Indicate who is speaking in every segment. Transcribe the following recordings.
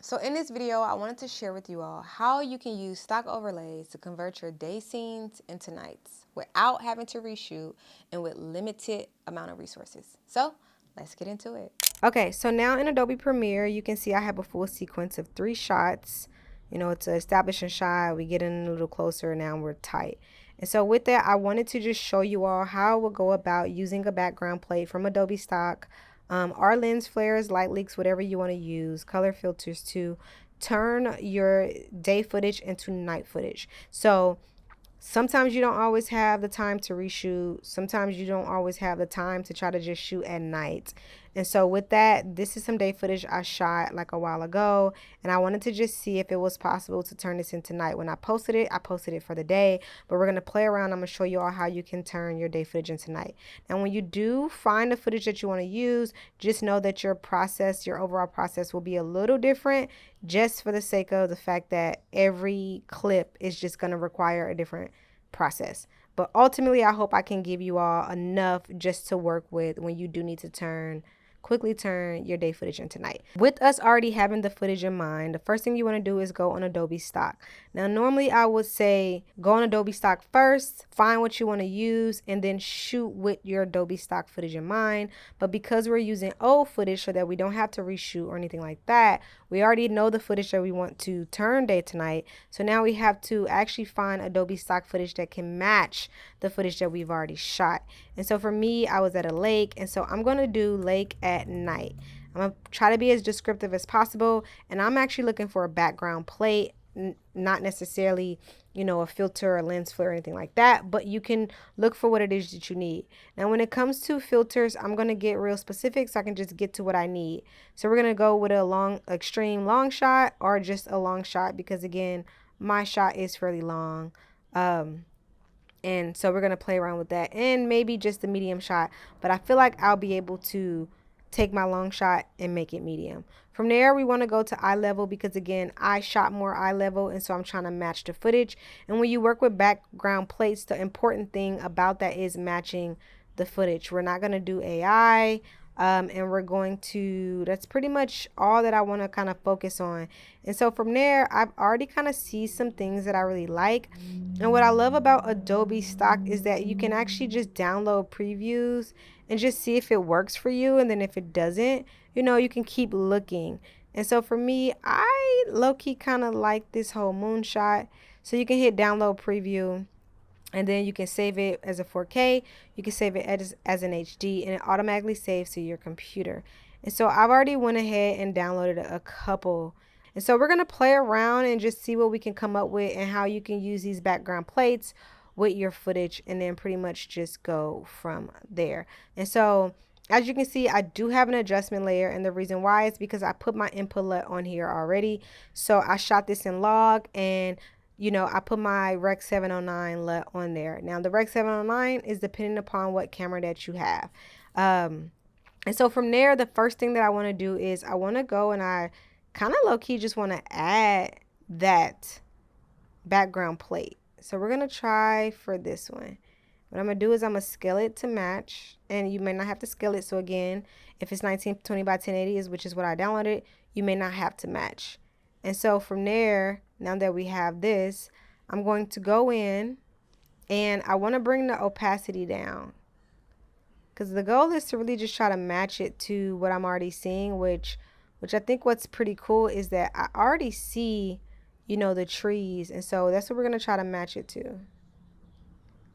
Speaker 1: So in this video, I wanted to share with you all how you can use stock overlays to convert your day scenes into nights without having to reshoot and with limited amount of resources. So let's get into it. Okay, so now in Adobe Premiere, you can see I have a full sequence of 3 shots. You know, it's an establishing shot. We get in a little closer, now we're tight. And so with that, I wanted to just show you all how we'll go about using a background plate from Adobe Stock, our lens flares, light leaks, whatever you want to use, color filters to turn your day footage into night footage. So sometimes you don't always have the time to reshoot. Sometimes you don't always have the time to try to just shoot at night. And so with that, this is some day footage I shot like a while ago, and I wanted to just see if it was possible to turn this into night. When I posted it for the day, but we're going to play around. I'm going to show you all how you can turn your day footage into night. Now, when you do find the footage that you want to use, just know that your overall process will be a little different, just for the sake of the fact that every clip is just going to require a different process. But ultimately, I hope I can give you all enough just to work with when you do need to quickly turn your day footage into night. With us already having the footage in mind, the first thing you want to do is go on Adobe Stock. Now, normally I would say go on Adobe Stock first, find what you want to use, and then shoot with your Adobe Stock footage in mind. But because we're using old footage so that we don't have to reshoot or anything like that, we already know the footage that we want to turn day to night. So now we have to actually find Adobe Stock footage that can match the footage that we've already shot. And so for me, I was at a lake, and so I'm going to do lake at night. I'm going to try to be as descriptive as possible, and I'm actually looking for a background plate, not necessarily, you know, a filter or lens flare or anything like that, but you can look for what it is that you need. Now, when it comes to filters, I'm going to get real specific so I can just get to what I need. So we're going to go with a extreme long shot or just a long shot because, again, my shot is fairly long. And so we're going to play around with that and maybe just a medium shot. But I feel like I'll be able to take my long shot and make it medium. From there, we want to go to eye level because, again, I shot more eye level. And so I'm trying to match the footage. And when you work with background plates, the important thing about that is matching the footage. We're not going to do AI. And we're going to, that's pretty much all that I want to kind of focus on. And so from there, I've already kind of see some things that I really like. And what I love about Adobe Stock is that you can actually just download previews and just see if it works for you. And then if it doesn't, you know, you can keep looking. And so for me, I low-key kind of like this whole moonshot. So you can hit download preview. And then you can save it as a 4K. You can save it as an HD, and it automatically saves to your computer. And so I've already went ahead and downloaded a couple. And so we're going to play around and just see what we can come up with and how you can use these background plates with your footage and then pretty much just go from there. And so as you can see, I do have an adjustment layer, and the reason why is because I put my input LUT on here already. So I shot this in log, and you know, I put my Rec 709 LUT on there. Now, the Rec 709 is depending upon what camera that you have. And so from there, the first thing that I want to do is I want to go and I kind of low-key just want to add that background plate. So we're going to try for this one. What I'm going to do is I'm going to scale it to match, and you may not have to scale it. So again, if it's 1920 by 1080, which is what I downloaded, you may not have to match. And so from there, now that we have this, I'm going to go in and I want to bring the opacity down because the goal is to really just try to match it to what I'm already seeing, which I think what's pretty cool is that I already see, you know, the trees. And so that's what we're going to try to match it to.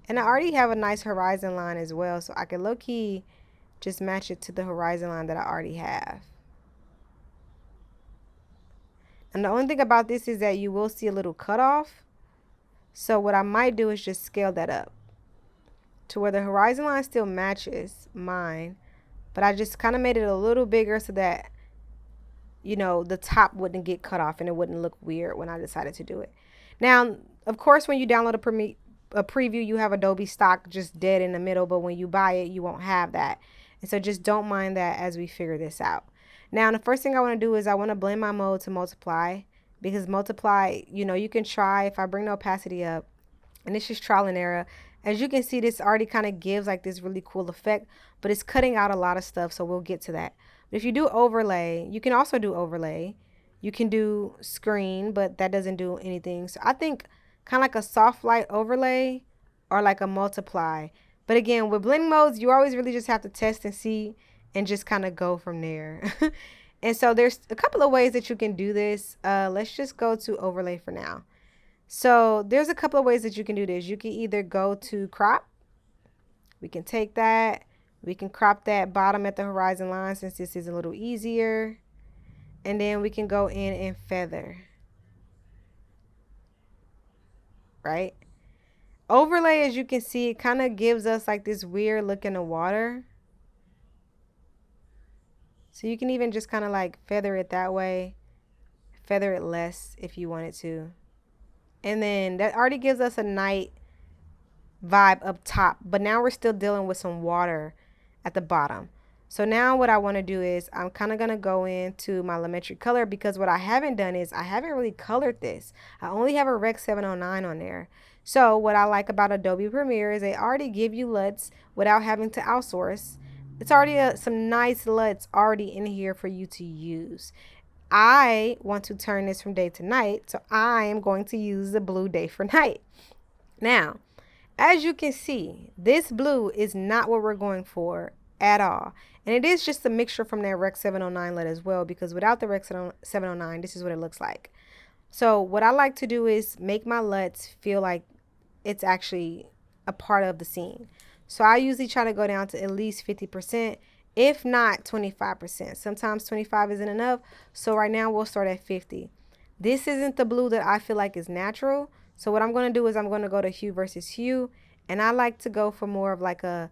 Speaker 1: And I already have a nice horizon line as well, so I can low-key just match it to the horizon line that I already have. And the only thing about this is that you will see a little cutoff. So what I might do is just scale that up to where the horizon line still matches mine, but I just kind of made it a little bigger so that, you know, the top wouldn't get cut off and it wouldn't look weird when I decided to do it. Now, of course, when you download a preview, you have Adobe Stock just dead in the middle, but when you buy it, you won't have that. And so just don't mind that as we figure this out. Now, the first thing I want to do is I want to blend my mode to multiply, because multiply, you know, you can try, if I bring the opacity up, and it's just trial and error. As you can see, this already kind of gives like this really cool effect, but it's cutting out a lot of stuff, so we'll get to that. But if you do overlay, you can also do overlay. You can do screen, but that doesn't do anything. So I think kind of like a soft light overlay or like a multiply. But again, with blending modes, you always really just have to test and see and just kind of go from there. And so there's a couple of ways that you can do this. Let's just go to overlay for now. So there's a couple of ways that you can do this. You can either go to crop. We can take that. We can crop that bottom at the horizon line since this is a little easier. And then we can go in and feather. Right? Overlay, as you can see, it kind of gives us like this weird look in the water. So you can even just kind of like feather it that way. Feather it less if you wanted to. And then that already gives us a night vibe up top. But now we're still dealing with some water at the bottom. So now what I want to do is I'm kind of going to go into my Lumetri color, because what I haven't done is I haven't really colored this. I only have a Rec 709 on there. So what I like about Adobe Premiere is they already give you LUTs without having to outsource. It's already some nice LUTs already in here for you to use. I want to turn this from day to night, so I am going to use the blue day for night. Now, as you can see, this blue is not what we're going for at all. And it is just a mixture from that Rec 709 LUT as well, because without the Rec 709, this is what it looks like. So what I like to do is make my LUTs feel like it's actually a part of the scene. So I usually try to go down to at least 50%, if not 25%. Sometimes 25 isn't enough. So right now we'll start at 50. This isn't the blue that I feel like is natural. So what I'm going to do is I'm going to go to hue versus hue. And I like to go for more of like a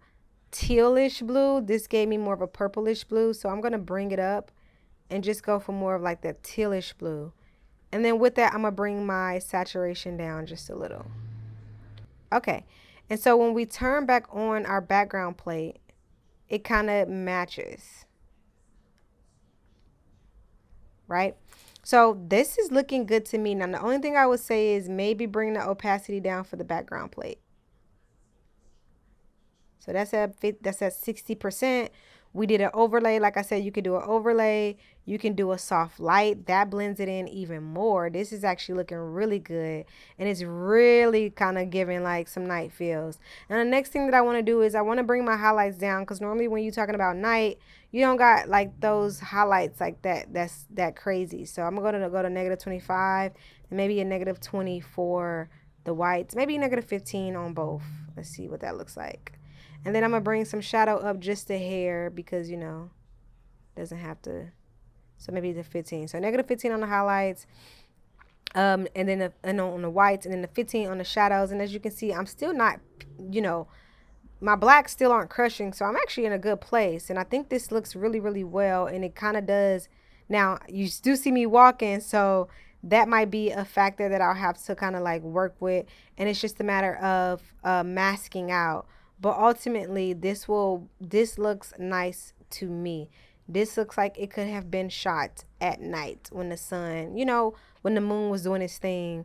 Speaker 1: tealish blue. This gave me more of a purplish blue. So I'm going to bring it up and just go for more of like that tealish blue. And then with that, I'm going to bring my saturation down just a little. Okay. And so when we turn back on our background plate, it kind of matches. Right? So this is looking good to me. Now, the only thing I would say is maybe bring the opacity down for the background plate. So that's at 60%. We did an overlay. Like I said, you could do an overlay. You can do a soft light. That blends it in even more. This is actually looking really good. And it's really kind of giving like some night feels. And the next thing that I want to do is I want to bring my highlights down, because normally when you're talking about night, you don't got like those highlights like that. That's that crazy. So I'm going to go to -25 and maybe a -20 for the whites. Maybe -15 on both. Let's see what that looks like. And then I'm going to bring some shadow up just a hair, because, you know, doesn't have to. So maybe the 15. So -15 on the highlights. And then on the whites, and then the 15 on the shadows. And as you can see, I'm still not, you know, my blacks still aren't crushing. So I'm actually in a good place. And I think this looks really, really well. And it kind of does. Now, you do see me walking. So that might be a factor that I'll have to kind of like work with. And it's just a matter of masking out. But ultimately, this looks nice to me. This looks like it could have been shot at night when the sun, you know, when the moon was doing its thing.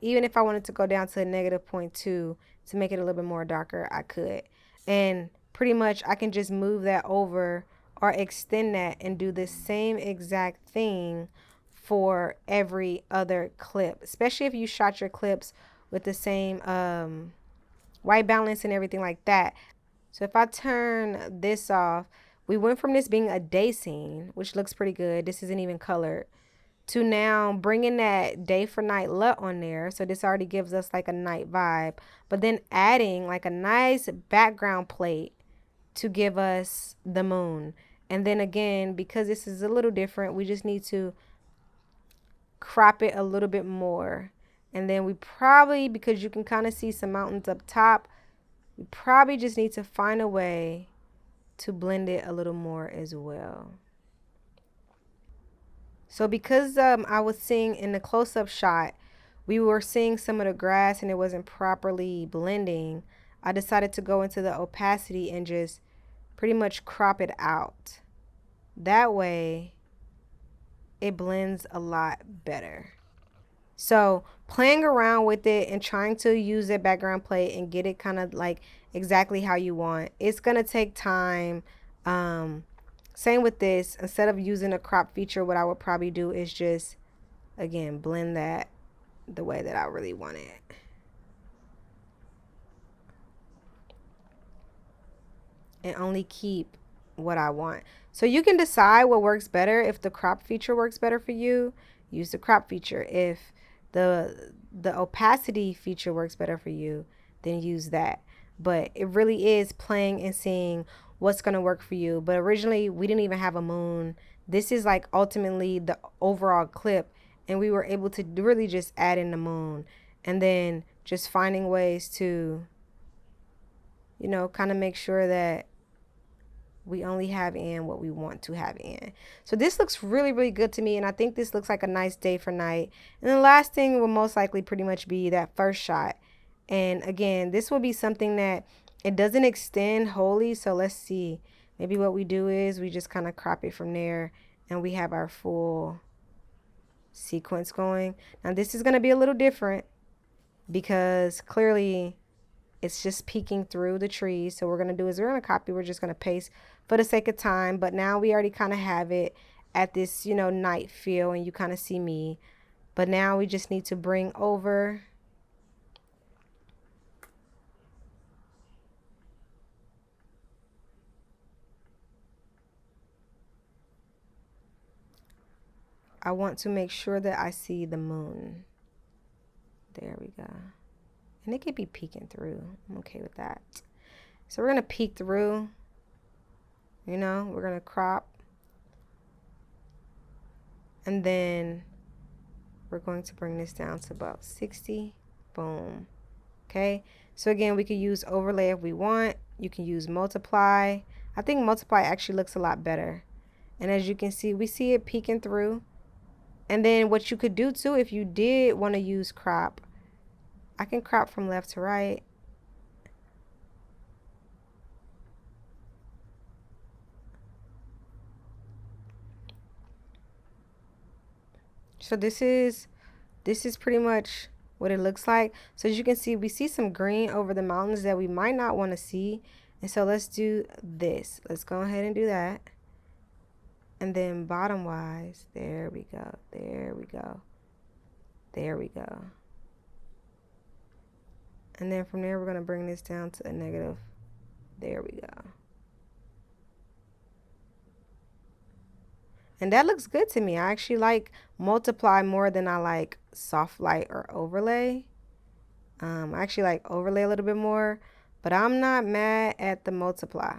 Speaker 1: Even if I wanted to go down to a -0.2 to make it a little bit more darker, I could. And pretty much I can just move that over or extend that and do the same exact thing for every other clip, especially if you shot your clips with the same white balance and everything like that. So if I turn this off, we went from this being a day scene, which looks pretty good. This isn't even colored, to now bringing that day for night LUT on there. So this already gives us like a night vibe, but then adding like a nice background plate to give us the moon. And then again, because this is a little different, we just need to crop it a little bit more. And then we probably, because you can kind of see some mountains up top, we probably just need to find a way to blend it a little more as well. So because I was seeing in the close-up shot, we were seeing some of the grass and it wasn't properly blending, I decided to go into the opacity and just pretty much crop it out. That way, it blends a lot better. So playing around with it and trying to use that background plate and get it kind of like exactly how you want. It's going to take time. Same with this. Instead of using a crop feature, what I would probably do is just, again, blend that the way that I really want it. And only keep what I want. So you can decide what works better. If the crop feature works better for you, use the crop feature. If the opacity feature works better for you, then use that. But it really is playing and seeing what's going to work for you. But originally we didn't even have a moon. This is like ultimately the overall clip, and we were able to really just add in the moon, and then just finding ways to, you know, kind of make sure that we only have in what we want to have in. So this looks really, really good to me. And I think this looks like a nice day for night. And the last thing will most likely pretty much be that first shot. And again, this will be something that it doesn't extend wholly. So let's see. Maybe what we do is we just kind of crop it from there and we have our full sequence going. Now this is going to be a little different because clearly it's just peeking through the trees. So what we're going to do is we're going to copy. We're just going to paste for the sake of time. But now we already kind of have it at this, you know, night feel, and you kind of see me. But now we just need to bring over I want to make sure that I see the moon. There we go. And it could be peeking through. I'm okay with that. So we're going to peek through. You know, we're going to crop. And then we're going to bring this down to about 60. Boom. Okay. So again, we could use overlay if we want. You can use multiply. I think multiply actually looks a lot better. And as you can see, we see it peeking through. And then what you could do too, if you did want to use crop, I can crop from left to right. So this is pretty much what it looks like. So as you can see, we see some green over the mountains that we might not want to see. And so let's do this. Let's go ahead and do that. And then bottom wise, there we go. There we go. There we go. And then from there, we're going to bring this down to a negative. There we go. And that looks good to me. I actually like multiply more than I like soft light or overlay. I actually like overlay a little bit more, but I'm not mad at the multiply.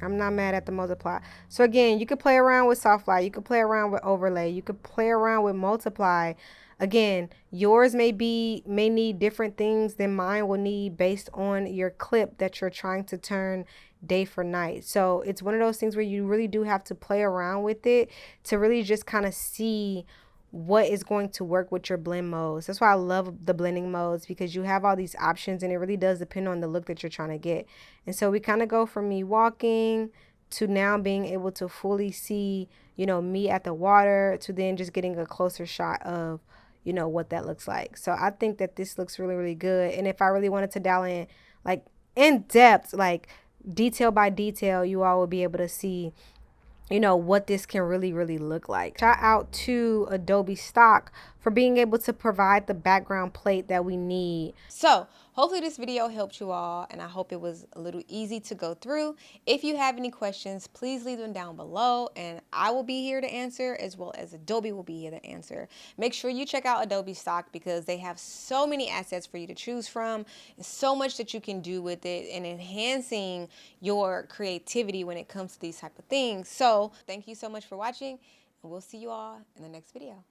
Speaker 1: I'm not mad at the multiply. So again, you could play around with soft light. You could play around with overlay. You could play around with multiply. Again, yours may need different things than mine will need based on your clip that you're trying to turn day for night. So it's one of those things where you really do have to play around with it to really just kind of see what is going to work with your blend modes. That's why I love the blending modes, because you have all these options and it really does depend on the look that you're trying to get. And so we kind of go from me walking to now being able to fully see, you know, me at the water, to then just getting a closer shot of, you know, what that looks like. So I think that this looks really, really good. And if I really wanted to dial in, like in depth, like detail by detail, you all will be able to see, you know, what this can really, really look like. Shout out to Adobe Stock for being able to provide the background plate that we need. So hopefully this video helped you all, and I hope it was a little easy to go through. If you have any questions, please leave them down below, and I will be here to answer, as well as Adobe will be here to answer. Make sure you check out Adobe Stock because they have so many assets for you to choose from, and so much that you can do with it, and enhancing your creativity when it comes to these type of things. So thank you so much for watching, and we'll see you all in the next video.